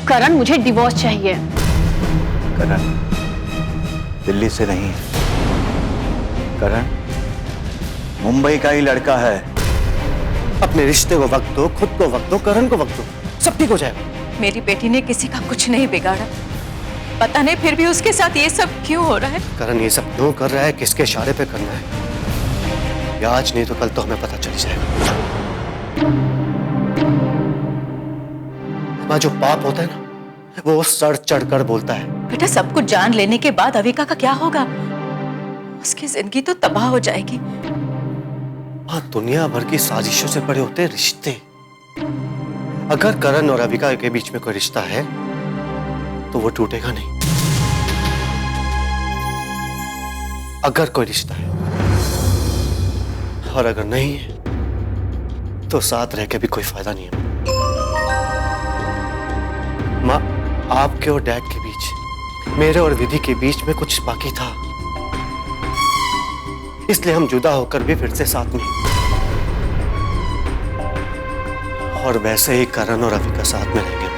करण, मुझे डिवोर्स चाहिए। करण दिल्ली से नहीं, करण मुंबई का ही लड़का है। अपने रिश्ते को वक्त दो, खुद को वक्त दो, करण को वक्त दो, सब ठीक हो जाएगा। मेरी बेटी ने किसी का कुछ नहीं बिगाड़ा, पता नहीं फिर भी उसके साथ ये सब क्यों हो रहा है। करण ये सब क्यों कर रहा है, किसके इशारे पे करना है, या आज नहीं तो कल तो हमें पता चल जाएगा। जो पाप होता है ना, वो सर चढ़कर बोलता है। बेटा, सब कुछ जान लेने के बाद अविका का क्या होगा? उसकी जिंदगी तो तबाह हो जाएगी। दुनिया भर की साजिशों से बड़े होते रिश्ते। अगर करण और अविका के बीच में कोई रिश्ता है तो वो टूटेगा नहीं। अगर कोई रिश्ता है, और अगर नहीं है तो साथ रह के भी कोई फायदा नहीं है। माँ, आपके और डैड के बीच, मेरे और विधि के बीच में कुछ बाकी था, इसलिए हम जुदा होकर भी फिर से साथ में। और वैसे ही करण और अविका साथ में रहेंगे।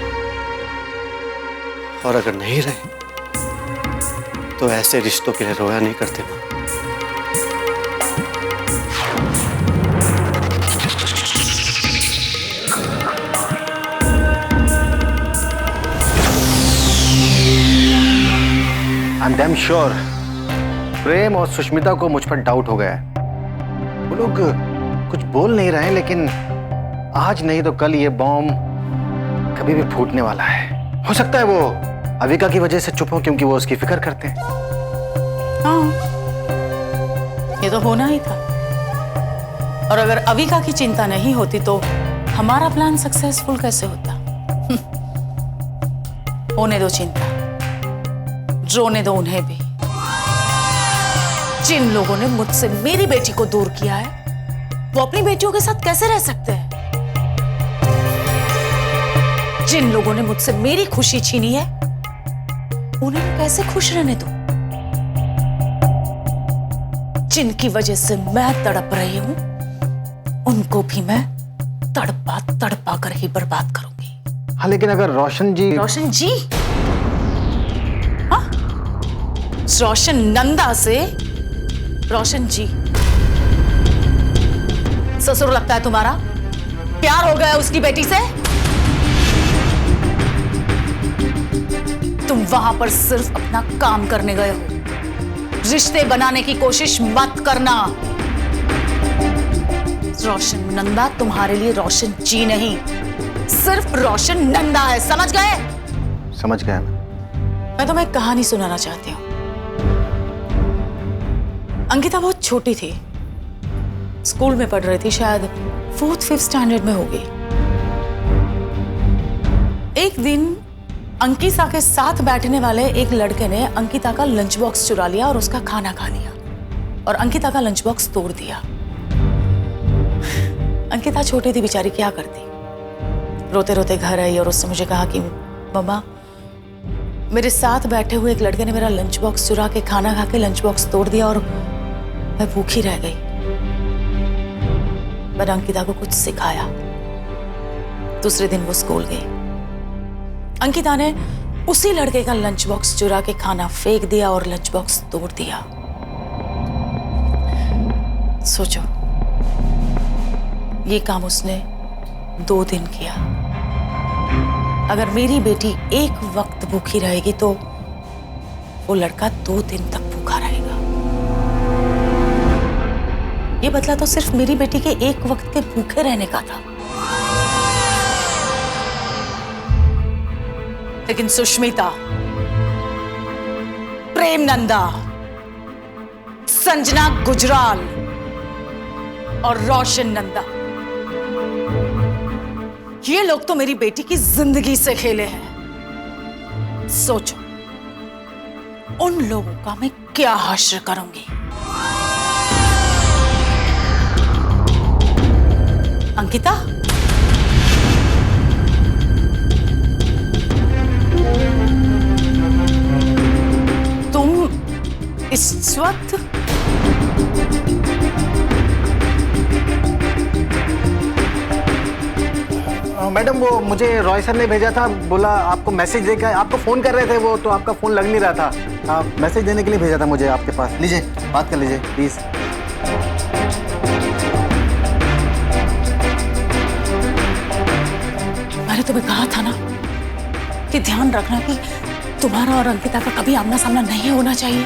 और अगर नहीं रहे तो ऐसे रिश्तों के लिए रोया नहीं करते माँ। आई एम डैम श्योर प्रेम और सुष्मिता को मुझ पर डाउट हो गया है। वो लोग कुछ बोल नहीं रहे हैं, लेकिन आज नहीं तो कल ये बॉम्ब कभी भी फूटने वाला है। हो सकता है वो अविका की वजह से चुप हो, क्योंकि वो उसकी फिक्र करते हैं। हाँ, ये तो होना ही था। और अगर अविका की चिंता नहीं होती तो हमारा प्लान सक्सेसफुल कैसे होता? होने दो चिंता, रोने दो उन्हें भी। जिन लोगों ने मुझसे मेरी बेटी को दूर किया है, वो अपनी बेटियों के साथ कैसे रह सकते हैं? जिन लोगों ने मुझसे मेरी खुशी छीनी है, उन्हें मैं कैसे खुश रहने दूं? जिनकी वजह से मैं तड़प रही हूं, उनको भी मैं तड़पा तड़पा कर ही बर्बाद करूंगी। हाँ, लेकिन अगर रोशन जी हाँ? रोशन नंदा से रोशन जी ससुर लगता है तुम्हारा? प्यार हो गया उसकी बेटी से? तुम वहां पर सिर्फ अपना काम करने गए हो, रिश्ते बनाने की कोशिश मत करना। रोशन नंदा तुम्हारे लिए रोशन जी नहीं, सिर्फ रोशन नंदा है, समझ गए? समझ गया। मैं तुम्हें एक कहानी सुनाना चाहती हूँ। अंकिता बहुत छोटी थी, स्कूल में पढ़ रही थी, शायद 4th-5th स्टैंडर्ड में होगी। एक दिन अंकिता के साथ बैठने वाले एक लड़के ने अंकिता का लंच बॉक्स चुरा लिया और उसका खाना खा लिया, और अंकिता का लंच बॉक्स तोड़ दिया। अंकिता छोटी थी बेचारी, क्या करती? रोते रोते घर आई और उससे मुझे कहा कि मम्मा, मेरे साथ बैठे हुए एक लड़के ने मेरा लंच बॉक्स चुरा के खाना खा के लंच बॉक्स तोड़ दिया और मैं भूखी रह गई। मैंने अंकिता को कुछ सिखाया। दूसरे दिन वो स्कूल गई। अंकिता ने उसी लड़के का लंच बॉक्स चुरा के खाना फेंक दिया और लंच बॉक्स तोड़ दिया। सोचो, ये काम उसने 2 दिन किया। अगर मेरी बेटी एक वक्त भूखी रहेगी तो वो लड़का 2 दिन तक भूखा रहेगा। ये बदला तो सिर्फ मेरी बेटी के एक वक्त के भूखे रहने का था। लेकिन सुष्मिता, प्रेम नंदा, संजना गुजराल और रोशन नंदा, ये लोग तो मेरी बेटी की जिंदगी से खेले हैं। सोचो, उन लोगों का मैं क्या हश्र करूंगी। अंकिता, तुम इस वक्त मैडम वो मुझे रॉय सर ने भेजा था, बोला आपको मैसेज देकर आपको फोन कर रहे थे वो, तो आपका फोन लग नहीं रहा था। मैसेज देने के लिए भेजा था मुझे आपके पास। लीजिए बात कर लीजिए प्लीज। मैंने तुम्हें कहा था ना कि ध्यान रखना कि तुम्हारा और अंकिता का कभी आमना सामना नहीं होना चाहिए,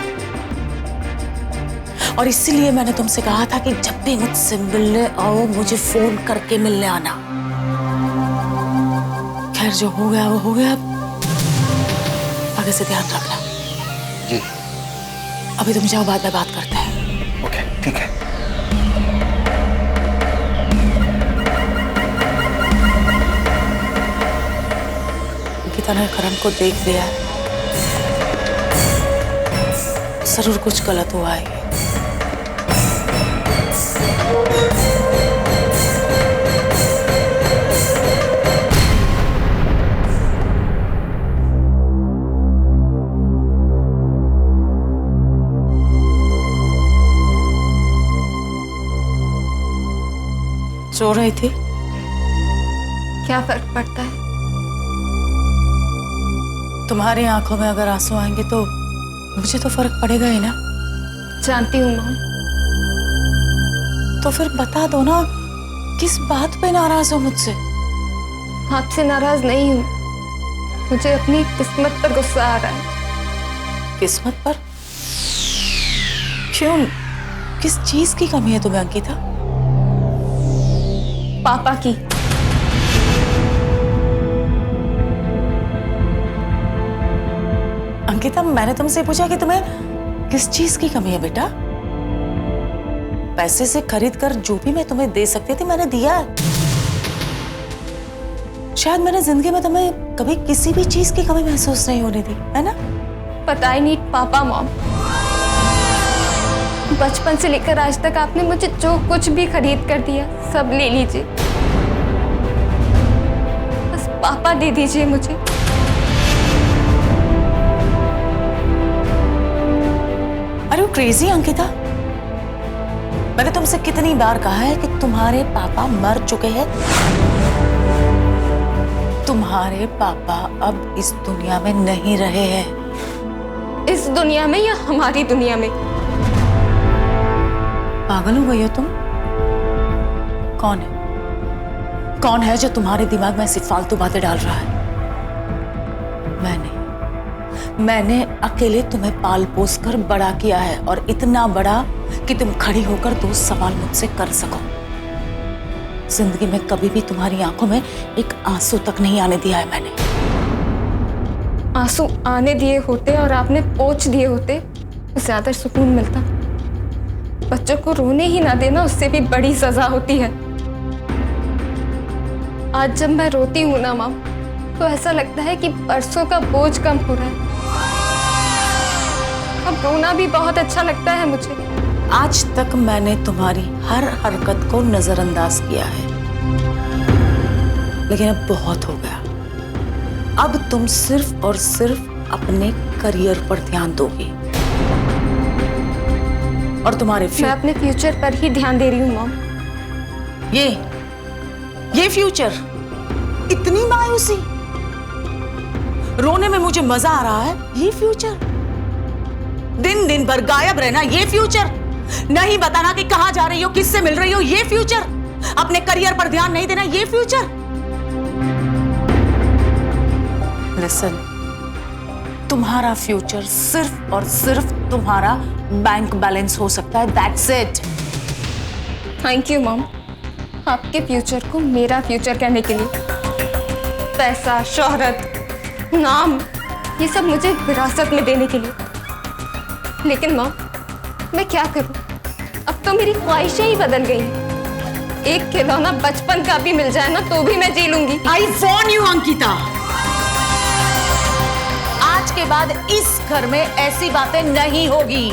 और इसीलिए मैंने तुमसे कहा था कि जब भी मुझसे मिलने आओ मुझे फोन करके मिलने आना। खैर जो हो गया वो हो गया, आगे से ध्यान रखना। जी अभी तुम जाओ, बाद में बात करते हैं। ओके ठीक है। अंकिता ने करण को देख लिया है, जरूर कुछ गलत हुआ है। रो रही थी? क्या फर्क पड़ता है? तुम्हारी आंखों में अगर आंसू आएंगे तो मुझे तो फर्क पड़ेगा ही ना। जानती हूँ मॉम। तो फिर बता दो ना, किस बात पे नाराज हो मुझसे? आपसे नाराज नहीं हूँ, मुझे अपनी किस्मत पर गुस्सा आ रहा है। किस्मत पर? क्यों? किस चीज की कमी है तुम्हें अंकिता? पापा की। अंकिता, मैंने तुमसे पूछा कि तुम्हें किस चीज की कमी है बेटा? पैसे से खरीद कर जो भी मैं तुम्हें दे सकती थी मैंने दिया है। शायद मैंने जिंदगी में तुम्हें कभी किसी भी चीज की कमी महसूस नहीं होने दी, है ना? पता ही नहीं पापा मॉम, बचपन से लेकर आज तक आपने मुझे जो कुछ भी खरीद कर दिया सब ले लीजिए, बस पापा दे दीजिए मुझे। अरे क्रेजी अंकिता, मैंने तुमसे कितनी बार कहा है कि तुम्हारे पापा मर चुके हैं। तुम्हारे पापा अब इस दुनिया में नहीं रहे हैं। इस दुनिया में या हमारी दुनिया में? पागल हो गई हो तुम? कौन है? कौन है जो तुम्हारे दिमाग में ऐसी फालतू बातें डाल रहा है? मैंने अकेले तुम्हें पाल पोस कर बड़ा किया है, और इतना बड़ा कि तुम खड़ी होकर 2 सवाल मुझसे कर सको। जिंदगी में कभी भी तुम्हारी आंखों में एक आंसू तक नहीं आने दिया है मैंने। आंसू आने दिए होते और आपने पोंछ दिए होते तो ज्यादा सुकून मिलता। बच्चों को रोने ही ना देना उससे भी बड़ी सजा होती है। आज जब मैं रोती हूं ना माम, तो ऐसा लगता है कि बरसों का बोझ कम हो रहा है। अब रोना भी बहुत अच्छा लगता है मुझे। आज तक मैंने तुम्हारी हर हरकत को नजरअंदाज किया है, लेकिन अब बहुत हो गया। अब तुम सिर्फ और सिर्फ अपने करियर पर ध्यान दोगी, और तुम्हारे मैं अपने फ्यूचर पर ही ध्यान दे रही हूँ मॉम। ये फ्यूचर, इतनी मायूसी, रोने में मुझे मजा आ रहा है, ये फ्यूचर, दिन दिन भर गायब रहना, ये फ्यूचर, नहीं बताना कि कहां जा रही हो, किससे मिल रही हो, ये फ्यूचर, अपने करियर पर ध्यान नहीं देना, ये फ्यूचर। लिसन, तुम्हारा फ्यूचर सिर्फ और सिर्फ तुम्हारा बैंक बैलेंस हो सकता है, that's it. Thank you mom, आपके फ्यूचर को मेरा फ्यूचर कहने के लिए। पैसा, शोहरत, नाम, ये सब मुझे विरासत में देने के लिए। लेकिन मॉम, मैं क्या करूं? अब तो मेरी ख्वाहिशें ही बदल गई हैं। एक खिलौना बचपन का भी मिल जाए ना तो भी मैं जी लूंगी। आई वॉर्न यू अंकिता, आज के बाद इस घर में ऐसी बातें नहीं होगी।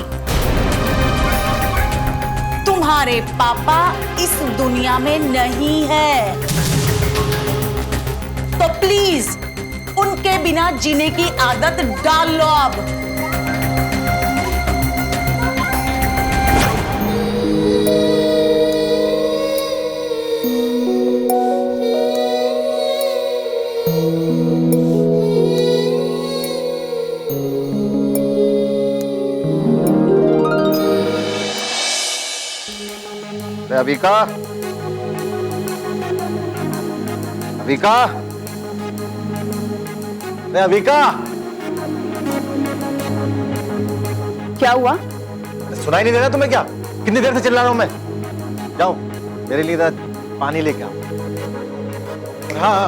तुम्हारे पापा इस दुनिया में नहीं है, तो प्लीज उनके बिना जीने की आदत डाल लो अब। अविका, अविका, अविका, क्या हुआ? सुनाई नहीं दे रहा तुम्हें क्या? कितनी देर से चिल्ला रहा हूं मैं? जाओ मेरे लिए पानी लेके आओ। हाँ,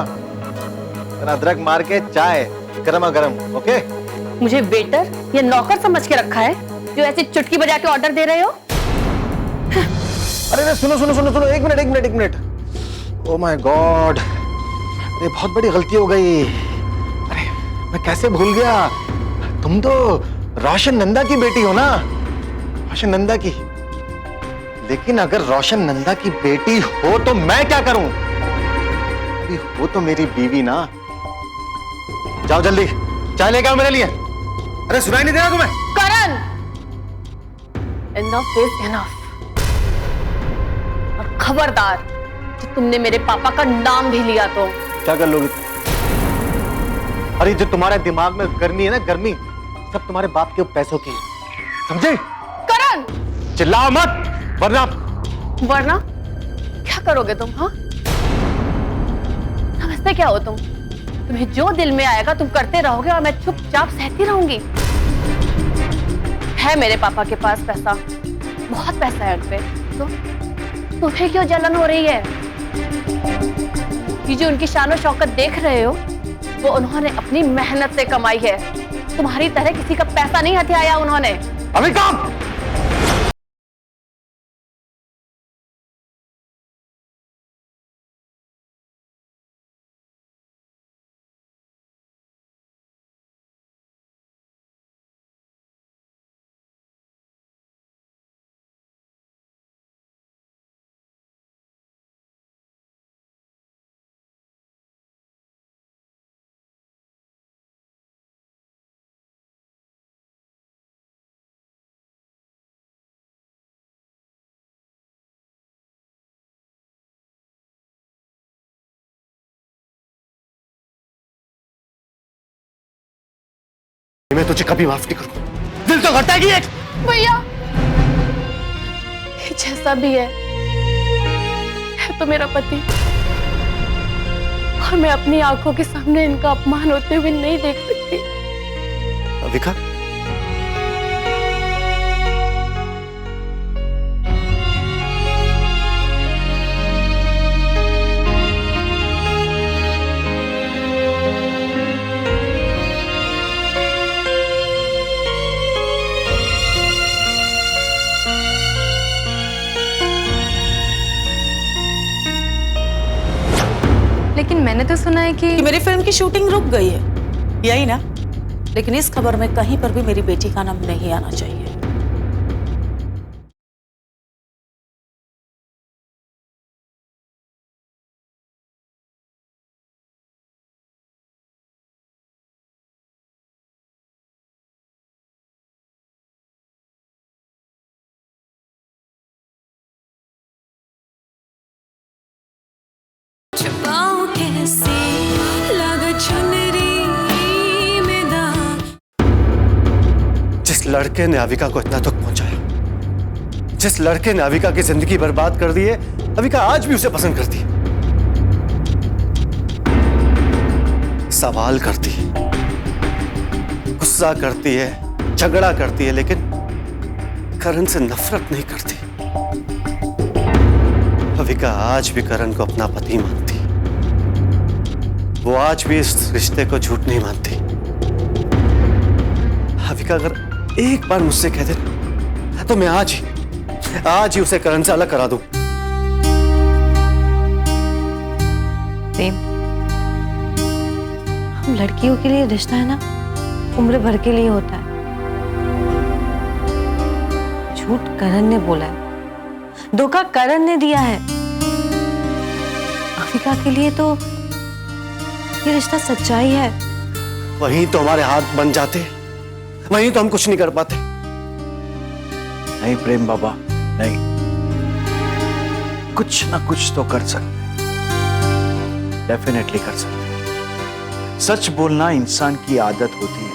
अदरक मार के चाय गरमा गरम। ओके? मुझे वेटर या नौकर समझ के रखा है जो ऐसे चुटकी बजा के ऑर्डर दे रहे हो? अरे सुनो सुनो सुनो सुनो, एक मिनट। ओ माय गॉड, अरे बहुत बड़ी गलती हो गई। अरे मैं कैसे भूल गया, तुम तो रोशन नंदा की बेटी हो ना, रोशन नंदा की। लेकिन अगर रोशन नंदा की बेटी हो तो मैं क्या करूं? अभी हो तो मेरी बीवी ना। जाओ जल्दी चाय लेके आओ मेरे लिए। अरे सुनाई नहीं दे रहा तुम्हें? करण, इनफ इज इनफ। और खबरदार कि तुमने मेरे पापा का नाम भी लिया तो क्या कर लोगे? अरे जो तुम्हारे दिमाग में गर्मी है ना, गर्मी सब तुम्हारे बाप के पैसों की, समझे? करण, चिल्लाओ मत वरना क्या करोगे तुम? हाँ, समझते क्या हो तुम? तुम्हें जो दिल में आएगा तुम करते रहोगे और मैं चुपचाप सहती रहूंगी। है मेरे पापा के पास पैसा, बहुत पैसा है उनपे, तो तुम्हें क्यों जलन हो रही है? ये जो उनकी शान और शौकत देख रहे हो वो उन्होंने अपनी मेहनत से कमाई है। तुम्हारी तरह किसी का पैसा नहीं हथियाया उन्होंने। अभी काम। मैं तुझे कभी माफ नहीं करूंगा। दिल तो घटाएगी एक। भैया, जैसा भी है तो मेरा पति, और मैं अपनी आंखों के सामने इनका अपमान होते हुए नहीं देख सकती। अविका, लेकिन मैंने तो सुना है कि मेरी फिल्म की शूटिंग रुक गई है, यही ना? लेकिन इस खबर में कहीं पर भी मेरी बेटी का नाम नहीं आना चाहिए। जिस लड़के ने अविका को इतना दुख पहुंचाया, जिस लड़के ने अविका की जिंदगी बर्बाद कर दी है, अविका आज भी उसे पसंद करती है, सवाल करती है, गुस्सा करती है, झगड़ा करती है, लेकिन करण से नफरत नहीं करती। अविका आज भी करण को अपना पति मानती, वो आज भी इस रिश्ते को झूठ नहीं मानती। अविका अगर एक बार मुझसे कह दे तो मैं आज ही उसे करण से अलग करा दूं। प्रेम, हम लड़कियों के लिए रिश्ता है ना, उम्र भर के लिए होता है। झूठ करण ने बोला है, धोखा करण ने दिया है। अविका के लिए तो ये रिश्ता सच्चाई है। वहीं तो हमारे हाथ बन जाते, वहीं तो हम कुछ नहीं कर पाते। नहीं प्रेम बाबा, नहीं, कुछ ना कुछ तो कर सकते, डेफिनेटली कर सकते। सच बोलना इंसान की आदत होती है,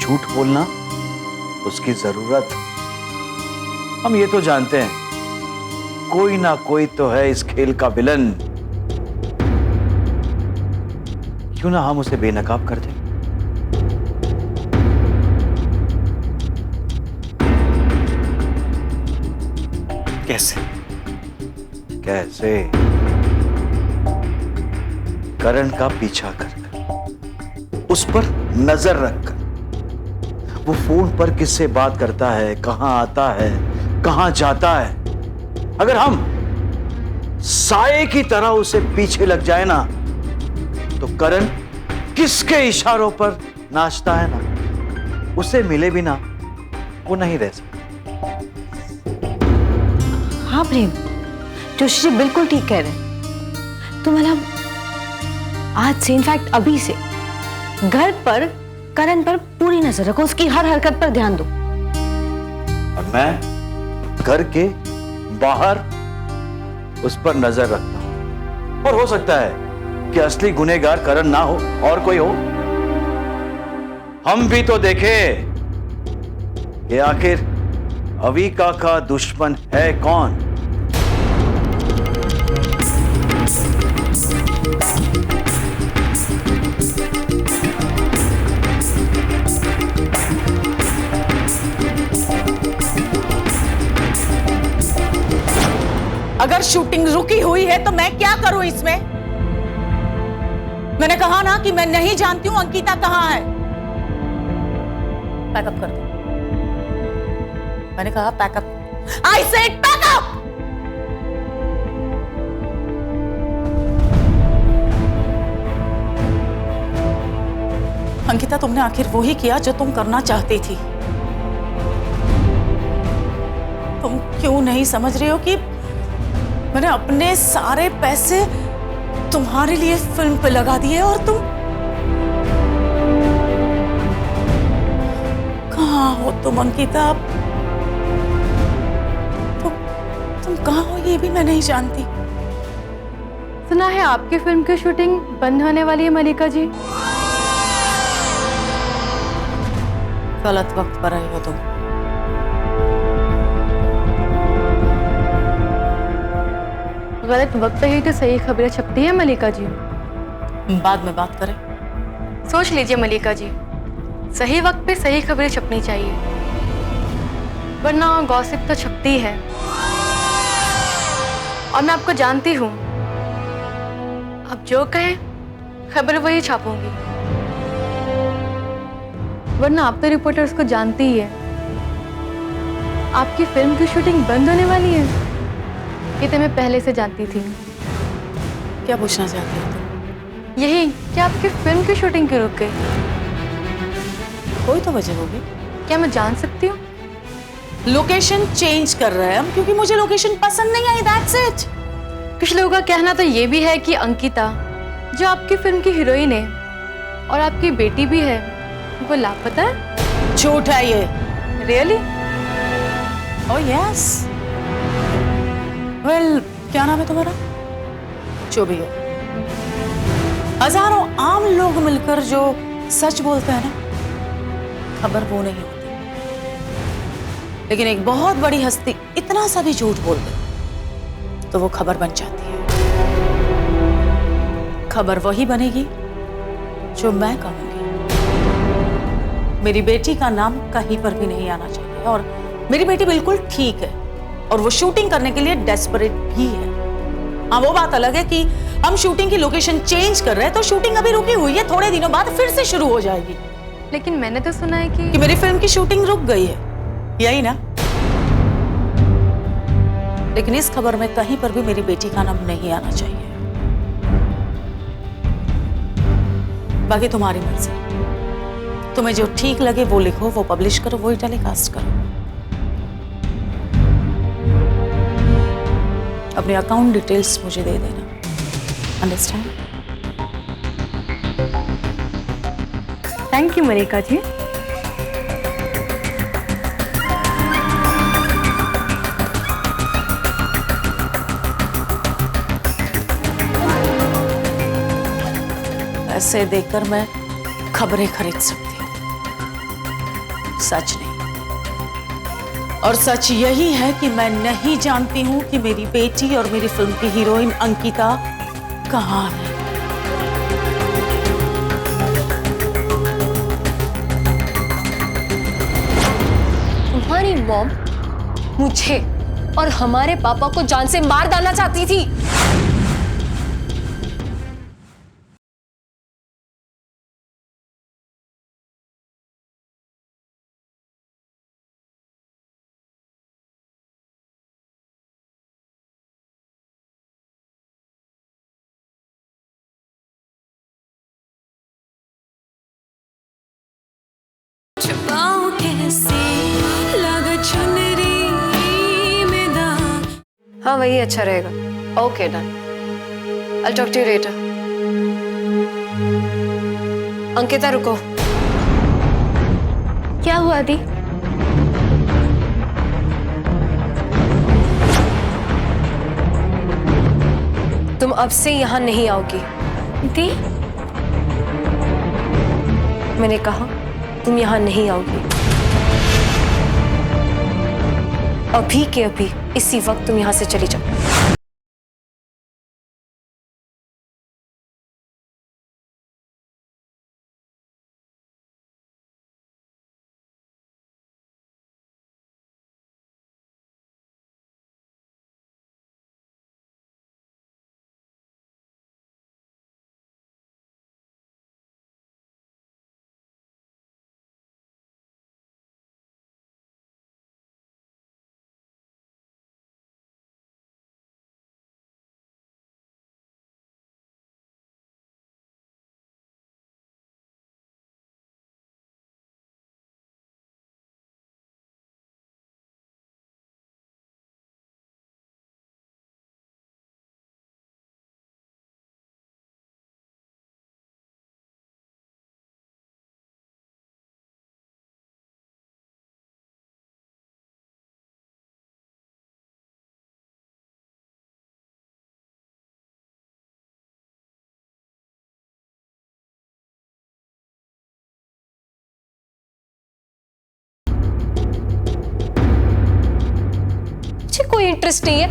झूठ बोलना उसकी जरूरत। हम ये तो जानते हैं कोई ना कोई तो है इस खेल का विलन। क्यों ना हम उसे बेनकाब कर दें? कैसे? कैसे? करण का पीछा कर उस पर नजर रखकर, वो फोन पर किससे बात करता है, कहां आता है, कहां जाता है। अगर हम साए की तरह उसे पीछे लग जाए ना, तो करण किसके इशारों पर नाचता है ना, उसे मिले बिना वो नहीं रह सकता। हाँ प्रेम, जोशी जी बिल्कुल ठीक कह रहे हैं। तो मतलब आज से, इनफैक्ट अभी से घर पर करण पर पूरी नजर रखो, उसकी हर हरकत पर ध्यान दो। और मैं घर के बाहर उस पर नजर रखता हूं। और हो सकता है कि असली गुनहगार करण ना हो और कोई हो। हम भी तो देखें कि आखिर अविका का दुश्मन है कौन। अगर शूटिंग रुकी हुई है तो मैं क्या करूं इसमें? मैंने कहा ना कि मैं नहीं जानती हूं अंकिता कहां है। पैकअप कर दो। मैंने कहा pack up. I said pack up. Ankita, तुमने आखिर वो ही किया जो तुम करना चाहती थी। तुम क्यों नहीं समझ रही हो कि मैंने अपने सारे पैसे तुम्हारे लिए फिल्म पे लगा दिए और तुम कहाँ हो? तुम अंकिता, तुम कहाँ हो ये भी मैं नहीं जानती। सुना है आपकी फिल्म की शूटिंग बंद होने वाली है मलिका जी। गलत वक्त पर आई हो तुम। गलत वक्त पे ही तो सही खबरें छपती है मलिका जी। बाद में बात करें। सोच लीजिए मलिका जी, सही वक्त पे सही खबरें छपनी चाहिए, वरना गॉसिप तो छपती है। और मैं आपको जानती हूँ, अब जो कहे खबर वही छापूंगी, वरना आप तो रिपोर्टर्स को जानती ही है। आपकी फिल्म की शूटिंग बंद होने वाली है, ये तो मैं पहले से जानती थी। क्या पूछना चाहती हो तुम? यही कि आपकी फिल्म की शूटिंग क्यों रुक गई? कोई तो वजह होगी। क्या मैं जान सकती हूँ? लोकेशन चेंज कर रहे हैं हम, क्योंकि मुझे लोकेशन पसंद नहीं आई, दैट्स इट। कुछ लोगों का कहना तो ये भी है कि अंकिता, जो आपकी फिल्म की हीरोइन है और आपकी बेटी भी है, वो लापता है। झूठ है ये। रियली? Oh yes. वेल, क्या नाम है तुम्हारा? जो भी हो, हजारों आम लोग मिलकर जो सच बोलते हैं ना, खबर वो नहीं होती। लेकिन एक बहुत बड़ी हस्ती इतना सा भी झूठ बोल दे तो वो खबर बन जाती है। खबर वही बनेगी जो मैं कहूंगी। मेरी बेटी का नाम कहीं पर भी नहीं आना चाहिए, और मेरी बेटी बिल्कुल ठीक है और वो शूटिंग करने के लिए डेस्परेट भी है। हाँ, वो बात अलग है कि हम शूटिंग की लोकेशन चेंज कर रहे हैं, तो शूटिंग अभी रुकी हुई है, थोड़े दिनों बाद फिर से शुरू हो जाएगी। लेकिन मैंने तो सुना है कि मेरी फिल्म की शूटिंग रुक गई है, यही ना? लेकिन इस खबर में कहीं पर भी मेरी बेटी का नाम नहीं आना चाहिए। बाकी तुम्हारी मर्जी, तुम्हें जो ठीक लगे वो लिखो, वो पब्लिश करो, वो टेलीकास्ट करो। अपने अकाउंट डिटेल्स मुझे दे देना, अंडरस्टैंड? थैंक यू मलिका जी। ऐसे देखकर मैं खबरें खरीद सकती हूँ। सच नहीं। और सच यही है कि मैं नहीं जानती हूं कि मेरी बेटी और मेरी फिल्म की हीरोइन अंकिता कहाँ है। तुम्हारी मॉम मुझे और हमारे पापा को जान से मार डालना चाहती थी। हाँ वही अच्छा रहेगा। Okay done, I talk to you later. Ankita रुको। क्या हुआ दी? तुम अब से यहाँ नहीं आओगी। दी मैंने कहा तुम यहाँ नहीं आओगी। अभी के अभी इसी वक्त तुम यहाँ से चली जाओ। कोई इंटरेस्ट नहीं है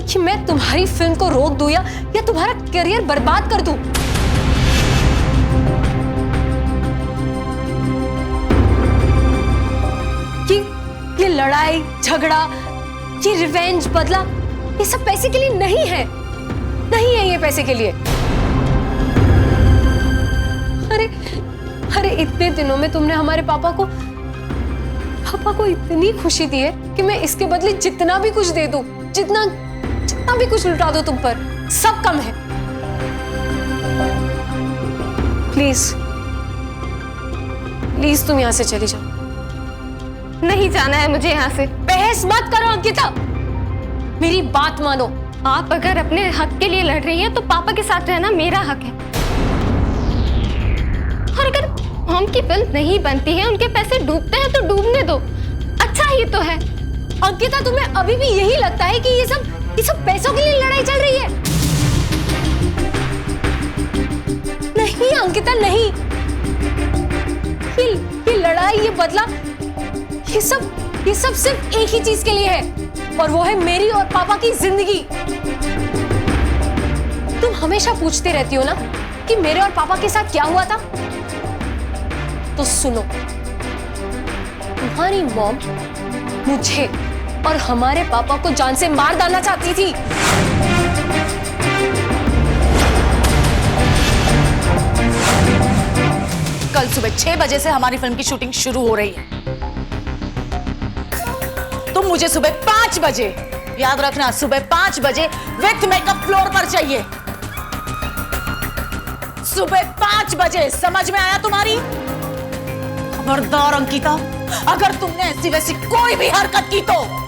कि मैं तुम्हारी फिल्म को रोक दूं या तुम्हारा करियर बर्बाद कर दूं। ये लड़ाई झगड़ा, ये रिवेंज, बदला, ये सब पैसे के लिए नहीं है। नहीं है ये पैसे के लिए। अरे इतने दिनों में तुमने हमारे पापा को इतनी खुशी दी है कि मैं इसके बदले जितना भी कुछ दे दूं, जितना भी कुछ लुटा दूं तुम पर, सब कम है। प्लीज तुम यहां से चली जाओ। नहीं जाना है मुझे यहाँ से। बहस मत करो अंकिता, मेरी बात मानो। आप अगर अपने हक के लिए लड़ रही हैं तो पापा के साथ रहना मेरा हक है। और अगर मॉम की फिल्म नहीं बनती है, उनके पैसे डूबते हैं तो डूबने दो, अच्छा ही तो है। अंकिता तुम्हें अभी भी यही लगता है कि ये सब पैसों के लिए लड़ाई चल रही है? नहीं अंकिता नहीं, ये लड़ाई, ये बदला, ये सब सिर्फ एक ही चीज के लिए है, और वो है मेरी और पापा की जिंदगी। तुम हमेशा पूछते रहती हो ना कि मेरे और पापा के साथ क्या हुआ था, तो सुनो, तुम्हारी मॉम मुझे और हमारे पापा को जान से मार डालना चाहती थी। कल सुबह 6 बजे से हमारी फिल्म की शूटिंग शुरू हो रही है। तुम मुझे सुबह 5 बजे, याद रखना, सुबह 5 बजे विथ मेकअप फ्लोर पर चाहिए। सुबह 5 बजे, समझ में आया तुम्हारी? खबरदार अंकिता, अगर तुमने ऐसी वैसी कोई भी हरकत की तो